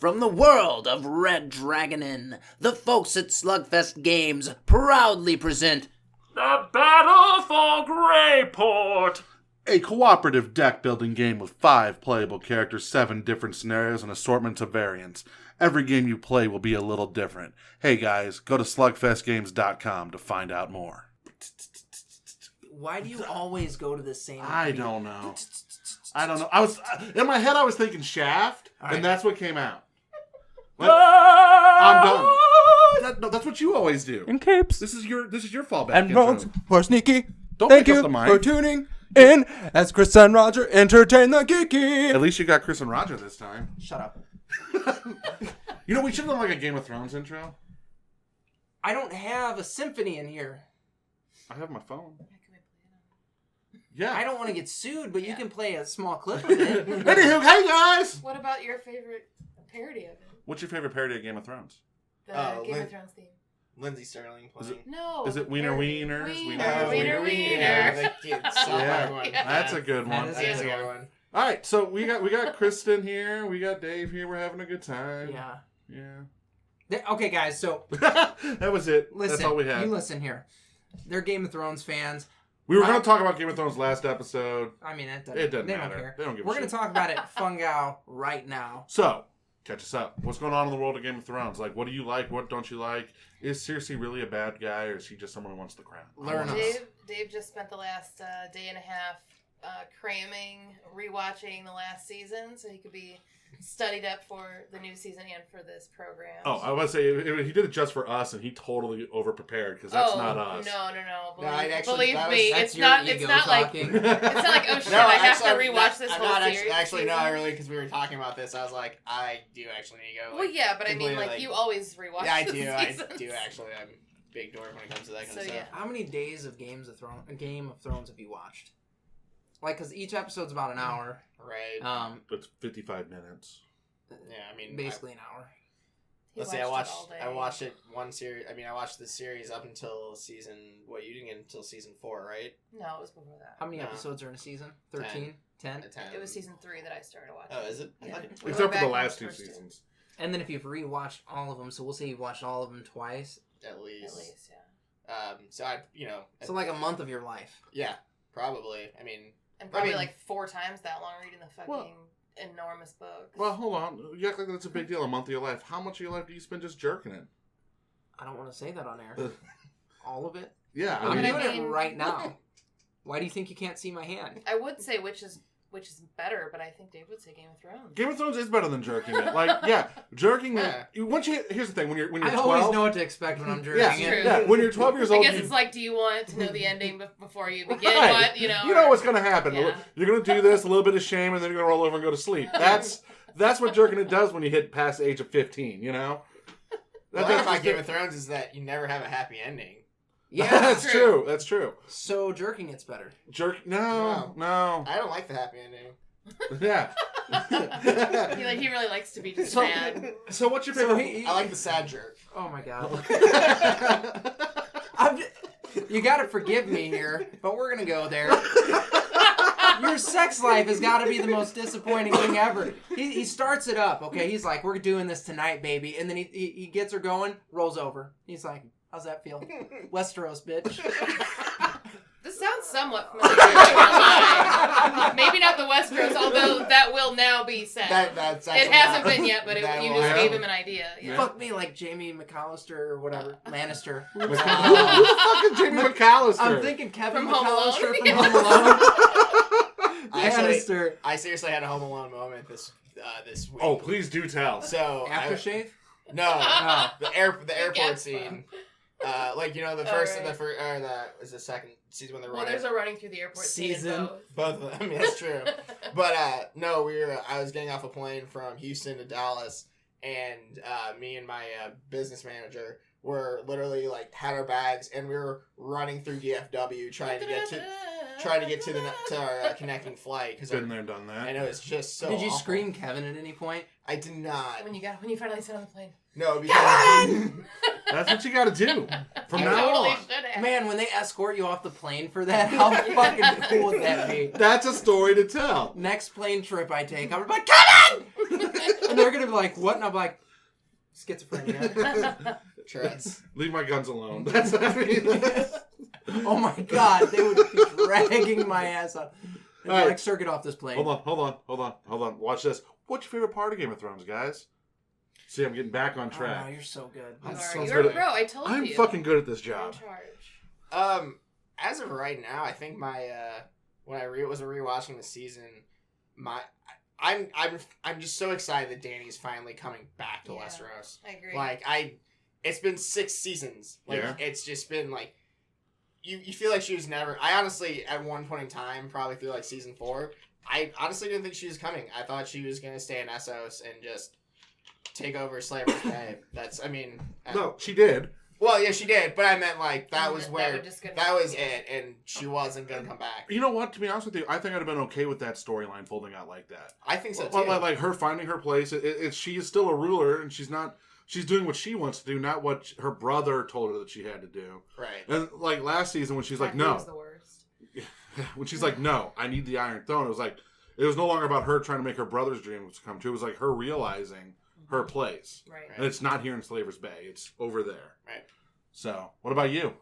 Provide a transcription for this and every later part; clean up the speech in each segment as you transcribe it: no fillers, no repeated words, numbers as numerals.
From the world of Red Dragonin, the folks at SlugFest Games proudly present The Battle for Greyport! A cooperative deck-building game with 5 playable characters, 7 different scenarios, and assortments of variants. Every game you play will be a little different. Hey guys, go to slugfestgames.com to find out more. Why do you always go to the same... I don't know. I was in my head I was thinking Shaft, and that's what came out. I'm done. That's what you always do. In capes. This is your fallback. And rogues who are sneaky. Don't Thank pick you up the mic. for tuning in as Chris and Roger entertain the geeky. At least you got Chris and Roger this time. Shut up. You know, we should have done like a Game of Thrones intro. I don't have a symphony in here. I have my phone. Yeah. I don't want to get sued, but you can play a small clip of it. Anywho, hey guys! What about your favorite parody of it? What's your favorite parody of Game of Thrones? The Game of Thrones theme. Lindsay Sterling playing. Is it Wiener Wieners? Wiener. That's a good one. That is a good one. All right, so we got Kristin here, we got Dave here. We're having a good time. Yeah. Okay, guys. So that was it. listen. That's all we had. You listen here. They're Game of Thrones fans. We were going to talk about Game of Thrones last episode. I mean, it doesn't they matter. Don't care. They don't give a We're shit. going to talk about it Fungao right now. So, catch us up. What's going on in the world of Game of Thrones? Like, what do you like? What don't you like? Is Cersei really a bad guy, or is he just someone who wants the crown? Learn us. Dave just spent the last day and a half cramming, rewatching the last season, so he could be studied up for the new season and for this program. Oh, I was say he did it just for us, and he totally over-prepared, because that's not us. No. Believe me, it's not like oh shit, I have to rewatch this whole series. Actually, no, I really, because we were talking about this, I was like, I do actually need to go. Well, yeah, but I mean, like you always rewatch. Yeah, I the do. seasons. I do actually. I'm a big dork when it comes to that kind of stuff. Yeah. How many days of Game of Thrones have you watched? Like, because each episode's about an hour. Right. It's 55 minutes. Yeah, I mean, basically an hour. Let's see. I watched it one series. I mean, I watched the series up until season. What, you didn't get until season 4, right? No, it was before that. How many episodes are in a season? 13? 10? It was season 3 that I started watching. Oh, is it? Yeah. Except for the last 2 seasons. And then if you've rewatched all of them, so we'll say you've watched all of them twice. At least, yeah. So I, So like a month of your life. Yeah, probably. I mean, and probably like 4 times that long reading the fucking enormous books. Well, hold on. You act like that's a big deal, a month of your life. How much of your life do you spend just jerking it? I don't want to say that on air. All of it? Yeah. I'm doing it right now. Why do you think you can't see my hand? I would say which is better, but I think Dave would say Game of Thrones. Game of Thrones is better than jerking it. Like, yeah, jerking it. Here's the thing: when you're 12, I always know what to expect when I'm jerking it. Yeah, when you're 12 years old, I guess it's like, do you want to know the ending before you begin? Right. What you know what's going to happen. Yeah. You're going to do this, a little bit of shame, and then you're going to roll over and go to sleep. That's what jerking it does when you hit past the age of 15. You know. The thing about Game of Thrones is that you never have a happy ending. Yeah, that's true. That's true. So jerking it's better. No. I don't like the happy ending. Yeah. he really likes to be just sad. So what's your favorite? I like the sad jerk. Oh my god. You gotta forgive me here, but we're gonna go there. Your sex life has got to be the most disappointing thing ever. He starts it up, okay? He's like, we're doing this tonight, baby. And then he gets her going, rolls over. He's like, how's that feel? Westeros, bitch. This sounds somewhat familiar. Maybe not the Westeros, although that will now be said. It hasn't been yet, but you just gave him an idea. Yeah. Fuck me like Jamie McAllister or whatever. Lannister. Who the fuck is Jamie McAllister? I'm thinking Kevin from McAllister from Home Alone. Lannister. I seriously had a Home Alone moment this week. Oh, please do tell. So aftershave? No, the airport scene. The second season when they're running. Well, there's a running through the airport season. Both of them, I mean, that's true. But I was getting off a plane from Houston to Dallas, and me and my business manager were literally had our bags, and we were running through DFW trying to get to our connecting flight. Been there, done that. I know, it's just so. Did you awful. scream Kevin at any point? I did not. When you finally sat on the plane. No, because that's what you got to do from now on. Man, when they escort you off the plane for that, how fucking cool would that be? That's a story to tell. Next plane trip I take, I'm like, Kevin! And they're gonna be like, what? And I'm like, schizophrenia. Trust. Leave my guns alone. That's what I mean. Oh my god, they would be dragging my ass up. And All right. like, sir, get off this plane. Hold on. Watch this. What's your favorite part of Game of Thrones, guys? See, I'm getting back on track. Oh, you're so good. You're a pro. I told you. I'm fucking good at this job. You're in charge. As of right now, I think my when I was rewatching the season, I'm just so excited that Dany's finally coming back to Westeros. I agree. Like it's been 6 seasons. Like it's just been like you feel like she was never. I honestly at one point in time, probably through like season 4, I honestly didn't think she was coming. I thought she was gonna stay in Essos and just take over Slaver's Bay. No, she did. Well, yeah, she did, but I meant like that was it, and she wasn't gonna come back. You know what? To be honest with you, I think I'd have been okay with that storyline folding out like that. I think so too. Like her finding her place. She is still a ruler, and she's not. She's doing what she wants to do, not what her brother told her that she had to do. Right. And like last season, when she's like, "No," was the worst. When she's like, "No, I need the Iron Throne," it was no longer about her trying to make her brother's dreams come true. It was like her realizing her place. Right. And it's not here in Slaver's Bay. It's over there. Right. So, what about you?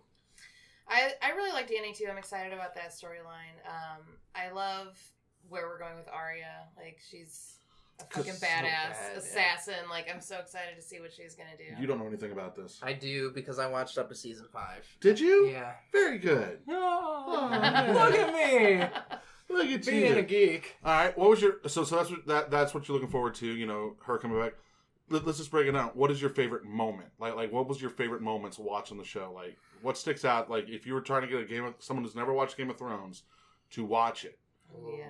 I really like Dany too. I'm excited about that storyline. I love where we're going with Arya. Like, she's a fucking badass assassin. Yeah. Like, I'm so excited to see what she's gonna do. You don't know anything about this. I do, because I watched up to season 5. Did you? Yeah. Very good. Oh, look at me. Look at you. Being a geek. All right. What was your so that's what you're looking forward to? You know, her coming back. Let's just break it down. What is your favorite moment? Like what was your favorite moments watching the show? Like, what sticks out? Like, if you were trying to get someone who's never watched Game of Thrones to watch it,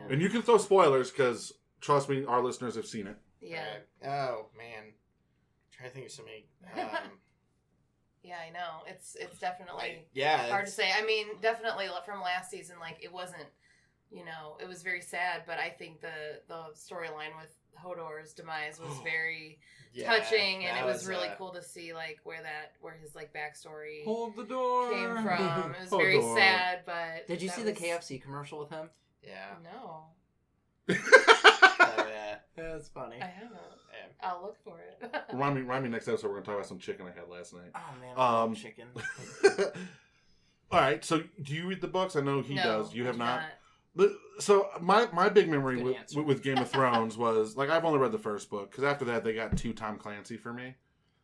and you can throw spoilers because trust me, our listeners have seen it. Yeah. Oh man, I'm trying to think of so many. Yeah, I know. It's definitely hard to say. I mean, definitely from last season, like it wasn't. You know, it was very sad, but I think the storyline with Hodor's demise was very touching, and it was really cool to see like where his like backstory Hold the door came from. It was very sad, but did you see the KFC commercial with him? Yeah. No. Yeah, that's funny. I haven't. Yeah. I'll look for it. Remind me next episode. We're gonna talk about some chicken I had last night. Oh man, I love chicken. All right. So, do you read the books? I know he does. You have not. not. So my big memory with Game of Thrones was like I've only read the first book because after that they got 2 Tom Clancy for me.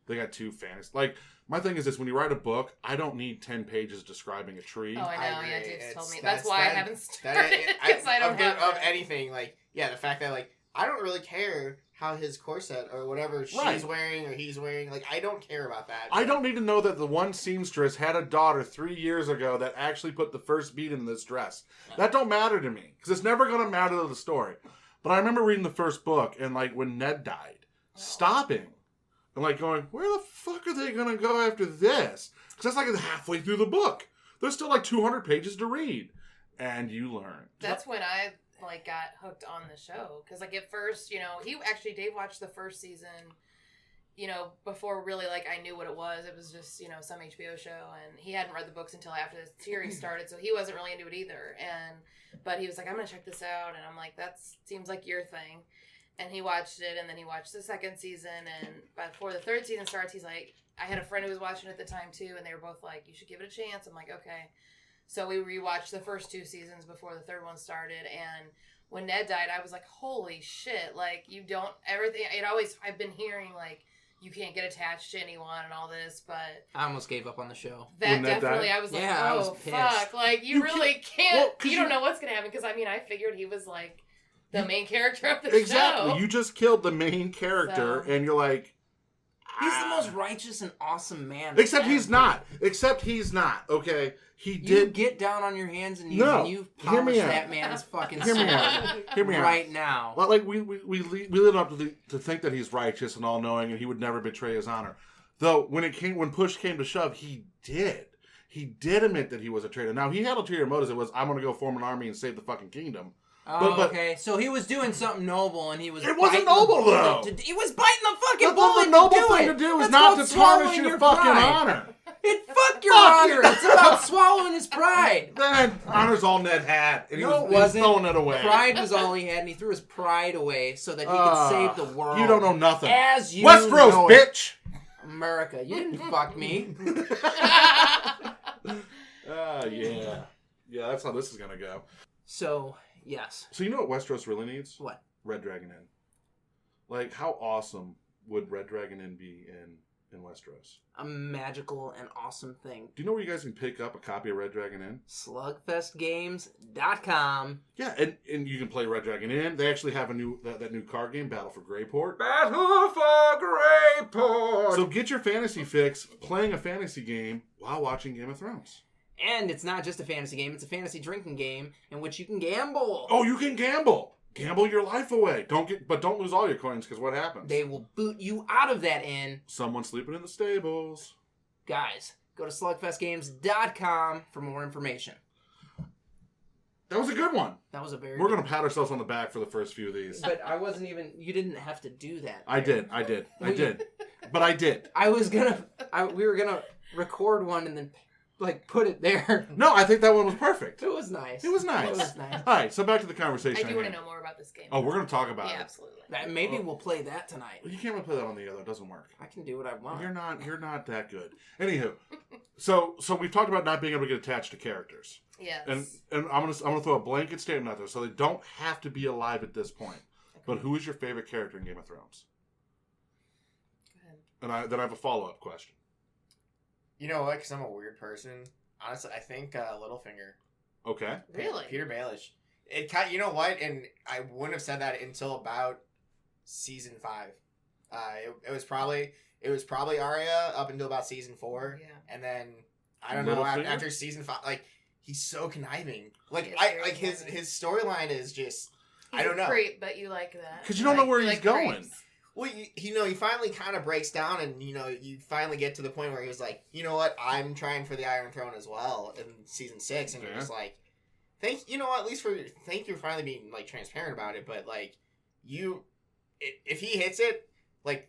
They got 2 fantasy. Like my thing is this: when you write a book, I don't need 10 pages describing a tree. Oh, I know. Yeah, Dave's told me. That's why I haven't started because I don't have of anything. Like the fact that like I don't really care how his corset or whatever she's wearing or he's wearing. Like I don't care about that. I don't need to know that the one seamstress had a daughter 3 years ago that actually put the first bead in this dress. That don't matter to me because it's never going to matter to the story. But I remember reading the first book and like when Ned died, stopping and like going, where the fuck are they going to go after this? Because that's like halfway through the book. There's still like 200 pages to read, and you learn. That's when I like got hooked on the show because like at first, you know, Dave watched the first season, you know, before really like I knew what it was. It was just, you know, some HBO show, and he hadn't read the books until after the series started, so he wasn't really into it either. But he was like, I'm gonna check this out, and I'm like, that seems like your thing. And he watched it, and then he watched the second season, and before the third season starts, he's like, I had a friend who was watching it at the time too, and they were both like, you should give it a chance. I'm like, okay. So we rewatched the first 2 seasons before the third one started, and when Ned died, I was like, holy shit, like, you don't, everything, I've been hearing, like, you can't get attached to anyone and all this, but... I almost gave up on the show. That definitely, I was like, I was pissed. Fuck, like, you really can't, you don't know what's gonna happen, because, I mean, I figured he was, like, the main character of the show. Exactly, you just killed the main character, and you're like... He's the most righteous and awesome man. Except he's not, okay? You get down on your hands and knees and you polish that man's fucking soul. Hear me out. Right now. Like, we live up to think that he's righteous and all-knowing and he would never betray his honor. Though, when push came to shove, he did. He did admit that he was a traitor. Now, he had ulterior motives. It was, I'm going to go form an army and save the fucking kingdom. Oh, okay. So he was doing something noble, and he was. It wasn't noble though. He was biting the fucking bullet. The noble thing to do is not to tarnish your fucking honor. Fuck your honor. It's about swallowing his pride. Then honor's all Ned had, and he No, was it wasn't. throwing it away. Pride was all he had, and he threw his pride away so that he could save the world. You don't know nothing. As you Westeros, know it. bitch. America, you didn't fuck me. Yeah, that's how this is gonna go. So, yes. So you know what Westeros really needs? What? Red Dragon Inn. Like, how awesome would Red Dragon Inn be in Westeros? A magical and awesome thing. Do you know where you guys can pick up a copy of Red Dragon Inn? SlugFestGames.com. Yeah, and you can play Red Dragon Inn. They actually have that new card game, Battle for Greyport. Battle for Greyport. So get your fantasy fix playing a fantasy game while watching Game of Thrones. And it's not just a fantasy game, it's a fantasy drinking game in which you can gamble. Oh, you can gamble. Gamble your life away. Don't lose all your coins, because what happens? They will boot you out of that inn. Someone's sleeping in the stables. Guys, go to SlugFestGames.com for more information. That was a good one. That was a very We're good going to pat ourselves on the back for the first few of these. But I wasn't even... You didn't have to do that. I did. But I did. I was gonna... we were gonna record one and then, put it there. No, I think that one was perfect. It was nice. It was nice. It was nice. All right, so back to the conversation. I do want to know more about this game. Oh, we're going to talk about Yeah, it. absolutely. Maybe we'll play that tonight. Well, you can't really play that on the other. It doesn't work. I can do what I want. You're not that good. Anywho, so we've talked about not being able to get attached to characters. Yes. And I'm gonna throw a blanket statement out there, so they don't have to be alive at this point. Okay. But who is your favorite character in Game of Thrones? Go ahead. And then I have a follow-up question. You know what? Because I'm a weird person. Honestly, I think Littlefinger. Okay. Really? Peter Baelish. You know what? And I wouldn't have said that until about season 5. It was probably Arya up until about season 4. Yeah. And then I don't know Littlefinger? after season 5, he's so conniving. He is very His storyline is just He's I don't know. Creep, but you like that. Because you don't know where he's like going. creeps. Well, he finally kind of breaks down, and you finally get to the point where he was like, you know what, I'm trying for the Iron Throne as well in season 6, and you're just like, thank you for finally being transparent about it, but if he hits it,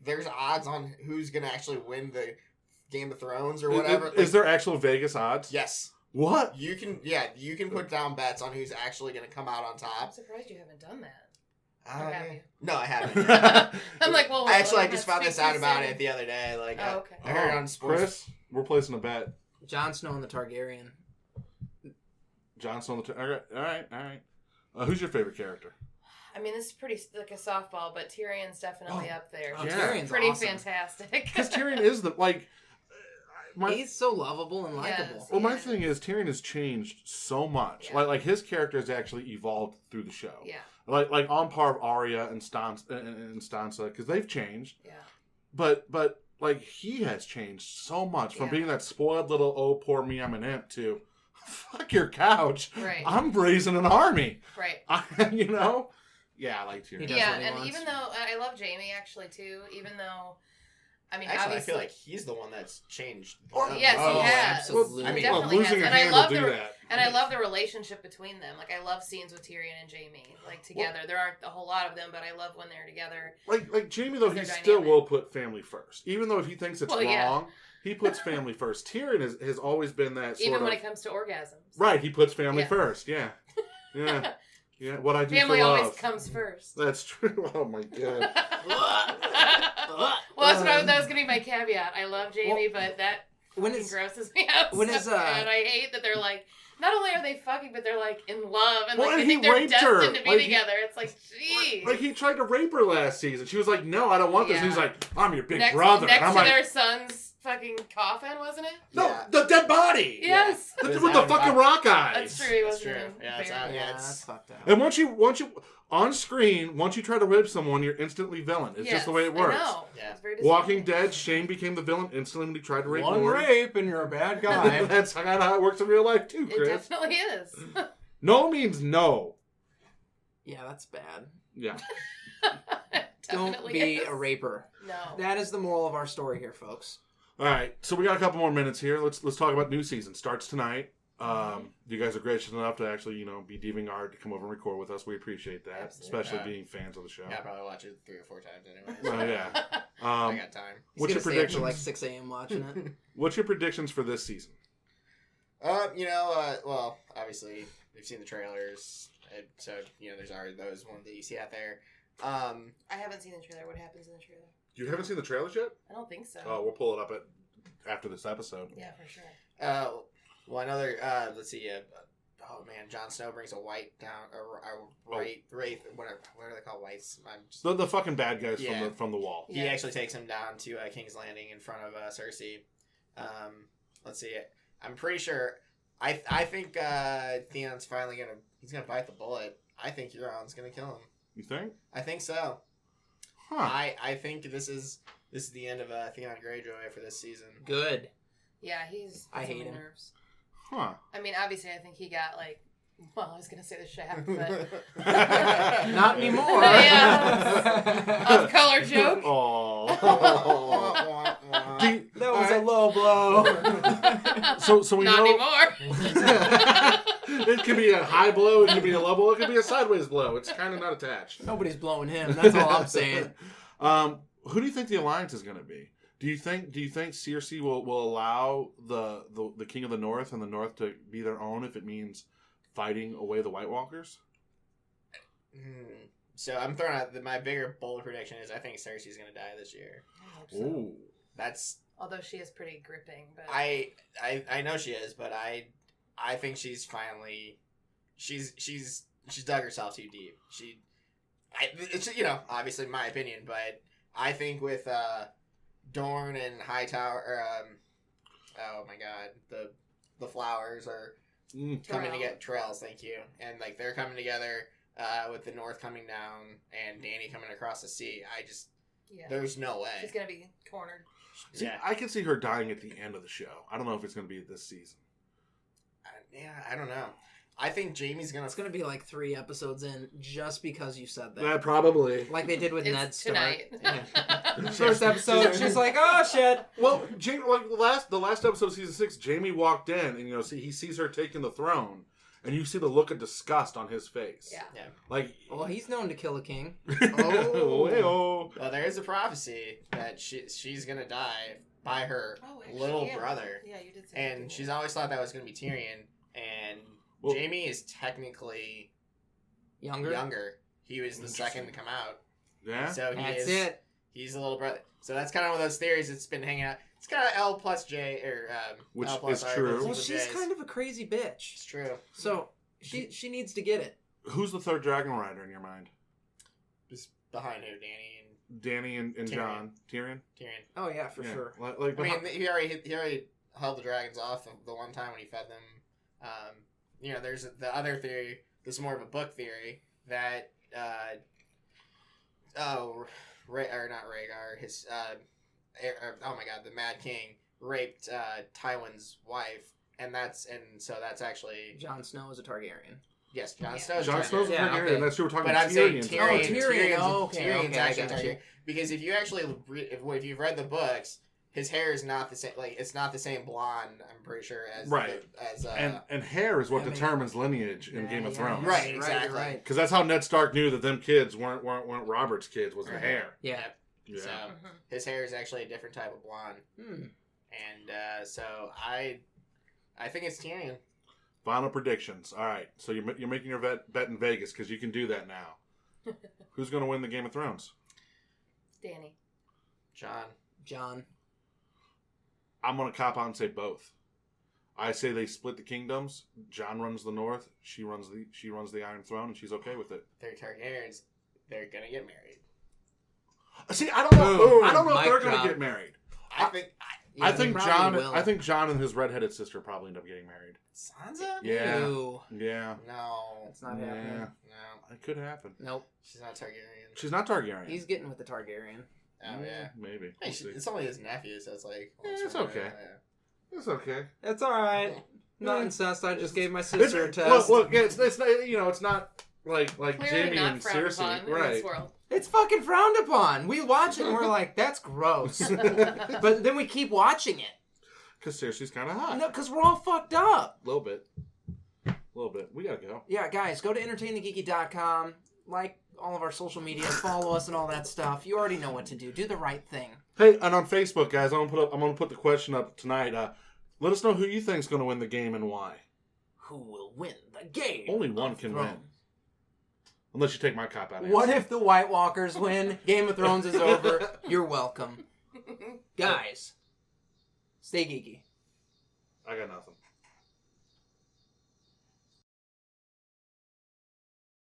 there's odds on who's gonna actually win the Game of Thrones or whatever. Is there actual Vegas odds? Yes. What? You can put down bets on who's actually gonna come out on I'm top. surprised you haven't done that. Or have you? No, I haven't. I'm like, well, I actually let's just found speak this out too about soon. it the other day. Oh, okay. I heard it on sports. Chris, we're placing a bet. Jon Snow and the Targaryen. Jon Snow. All right. Who's your favorite character? I mean, this is pretty like a softball, but Tyrion's definitely up there. Oh, Yeah. Tyrion's Pretty awesome. fantastic. Because Tyrion is He's so lovable and likable. Yes. Well, my thing is Tyrion has changed so much. Yeah. Like his character has actually evolved through the show. Yeah. Like on par of Arya and Sansa, because they've changed. Yeah. But he has changed so much from Yeah. being that spoiled little oh poor me I'm an imp to fuck your couch. Right. I'm raising an army. Right. Yeah, I like Tyrion. He does Yeah, what he and wants. even though I love Jamie actually too, even though Actually, I obviously, feel like he's the one that's changed. yes, he Oh, has. absolutely. I mean, Definitely losing has. a And I hand love will do the that. and I love the relationship between them. Like I love scenes with Tyrion and Jamie together. There aren't a whole lot of them, but I love when they're together. Like Jamie though, he They're still dynamic. will put family first, even though if he thinks it's Well, yeah. wrong, he puts family first. Tyrion has always been that sort Even of when it comes to orgasms. right. He puts family Yeah. first. Yeah. What I do Family for always love. comes first. That's true. Oh my god. Well, that was gonna be my caveat. I love Jamie, but that When fucking is grosses me out. when so is, bad. I hate that they're not only are they fucking, but they're in love and Well, they and think he they're raped her. destined to be Like, he- together. It's jeez. Like he tried to rape her last season. She was like, "No, I don't want this." And he's Yeah. like, "I'm your big next brother." next and I'm to like, their son's fucking coffin, wasn't it? "No, Yeah. the dead body." Yes. It was With the out- fucking rock eyes. That's true. He That's wasn't true. even Yeah, it's buried. out. Yeah, it's- that's fucked up. And once you on screen, once you try to rape someone, you're instantly villain. It's just the way it Yes, works. I know. Yeah. It's very Walking disturbing. Dead, Shane became the villain instantly when he tried to rape One Lauren. rape and you're a bad guy. That's kind of how it works in real life too, It Chris. definitely is. No means no. Yeah, that's bad. Yeah. Don't Definitely be is. a raper. No. That is the moral of our story here, folks. All right, so we got a couple more minutes here. Let's talk about new season. Starts tonight. You guys are gracious enough to actually, be DeviantArt to come over and record with us. We appreciate that, Absolutely. especially Yeah. being fans of the show. Yeah, I probably watch it 3 or 4 times anyway. Oh, yeah. I got time. What's your Stay up till predictions? like 6 a.m. watching it. What's your predictions for this season? Well, obviously we've seen the trailers, so there's already those ones that you see out there. I haven't seen the trailer. What happens in the trailer? You haven't seen the trailers yet? I don't think so. Oh, we'll pull it up after this episode. Yeah, for sure. Well, another. Let's see. Oh man, Jon Snow brings a white down, a wraith. What are they called? Whites. The fucking bad guys Yeah. from the wall. He Yeah. actually takes him down to King's Landing in front of Cersei. Let's see. I'm pretty sure. I think Theon's finally he's gonna bite the bullet. I think Euron's gonna kill him. You think? I think so. Huh. I think this is the end of Theon Greyjoy for this season. Good. Yeah, he's. I gets on hate my him. nerves. Huh. I mean, obviously, I think he got like. Well, I was gonna say the shaft, but Not anymore. Yeah. Off color joke. Oh. That was a low blow. So we Not know anymore. it could be a high blow, it could be a low blow, it could be a sideways blow. It's kind of not attached. Nobody's blowing him. That's all I'm saying. Who do you think the alliance is going to be? Do you think Cersei will allow the King of the North and the North to be their own if it means fighting away the White Walkers? So I'm throwing out my bigger bold prediction is I think Cersei's gonna die this year. I hope so. Ooh. That's Although she is pretty gripping, but I know she is, but I think she's finally she's dug herself too deep. It's obviously my opinion, but I think with Dorne and Hightower, oh my god, the flowers are coming to get trails. Thank you, and like they're coming together with the North coming down and Dany coming across the sea. yeah, There's no way. she's gonna be cornered. See, Yeah. I can see her dying at the end of the show. I don't know if it's going to be this season. I don't know. I think Jaime's gonna. It's gonna be like 3 episomes in just because you said that. Probably. Like they did with Ned It's Stark. tonight. Yeah. First episode, she's like, "Oh shit." Well, Jamie, like the last episode of season 6, Jamie walked in and he sees her taking the throne, and you see the look of disgust on his face. Yeah. Like, Well, he's known to kill a king. oh. Well, there is a prophecy that she's gonna die by her Oh, actually, little yeah. brother, Yeah, you did say. and that, she's didn't always thought that was gonna be Tyrion, and Well- Jaime is technically Younger. He was the second to come out, Yeah? so That's it. He's the little brother. So that's kind of one of those theories that's been hanging out. It's kind of L plus J or Which L plus is R true. equals Well, equals she's J's. kind of a crazy bitch. It's true. So she needs to get it. Who's the third dragon rider in your mind? Just behind who, Dany and Danny and Tyrion. Jon? Tyrion? Tyrion. Oh yeah, for Yeah. sure. Like I mean, he already held the dragons off the one time when he fed them. There's the other theory. This is more of a book theory that not Rhaegar, his oh my god, the Mad King raped Tywin's wife, and so that's actually Jon Snow is a Targaryen. yes, Jon Yeah. Snow's Jon Snow's a Yeah, Targaryen. okay. That's who we're talking But about. I'm saying Tyrion's Tyrion. Tyrion. Oh, okay, Tyrion's okay, I actually got you. Tyrion. Because if you actually if you've read the books, his hair is not the same. Like it's not the same blonde. I'm pretty sure as Right. And hair is what I mean- determines lineage in Yeah, Game of yeah, Thrones. Right, you're exactly. You're right. Because that's how Ned Stark knew that them kids weren't Robert's kids, was the Mhm. hair. Yeah. Yeah. So Mhm. his hair is actually a different type of blonde, and so I think it's Tyrion. Final predictions. All right. So you're making your bet in Vegas because you can do that now. Who's going to win the Game of Thrones? Dany. Jon. I'm going to cop out and say both. I say they split the kingdoms. Jon runs the north. She runs the Iron Throne, and she's okay with it. They're Targaryens. They're gonna get married. See, I don't know. Boom. I don't know if Mic they're going drop. to get married. I think Yeah, I they think probably Jon. will. I think Jon and his redheaded sister probably end up getting married. Sansa. Yeah. Ew. Yeah. No. That's not Yeah. happening. No. It could happen. Nope. She's not Targaryen. She's not Targaryen. He's getting with the Targaryen. Oh yeah. Maybe. Hey, We'll see. it's only his nephew, so it's like. It's okay. It's okay. It's all right. Not Yeah. incest. I just gave my sister a It's, test. look, yeah, it's not. It's not like Clearly Jamie not and frowned Cersei, upon in right? this world. It's fucking frowned upon. We watch it and we're like, that's gross. But then we keep watching it. Because Cersei's kind of hot. No, because we're all fucked up. A little bit. We gotta go. Yeah, guys, go to entertainthegeeky.com. like all of our social media, follow us and all that stuff. You already know what to do. Do the right thing. Hey, and on Facebook, guys, I'm gonna put the question up tonight. Let us know who you think's gonna win the game and why. Who will win the game? Only one can win. Unless you take my cop out. What if the White Walkers win? Game of Thrones is over. You're welcome. Guys, stay geeky. I got nothing.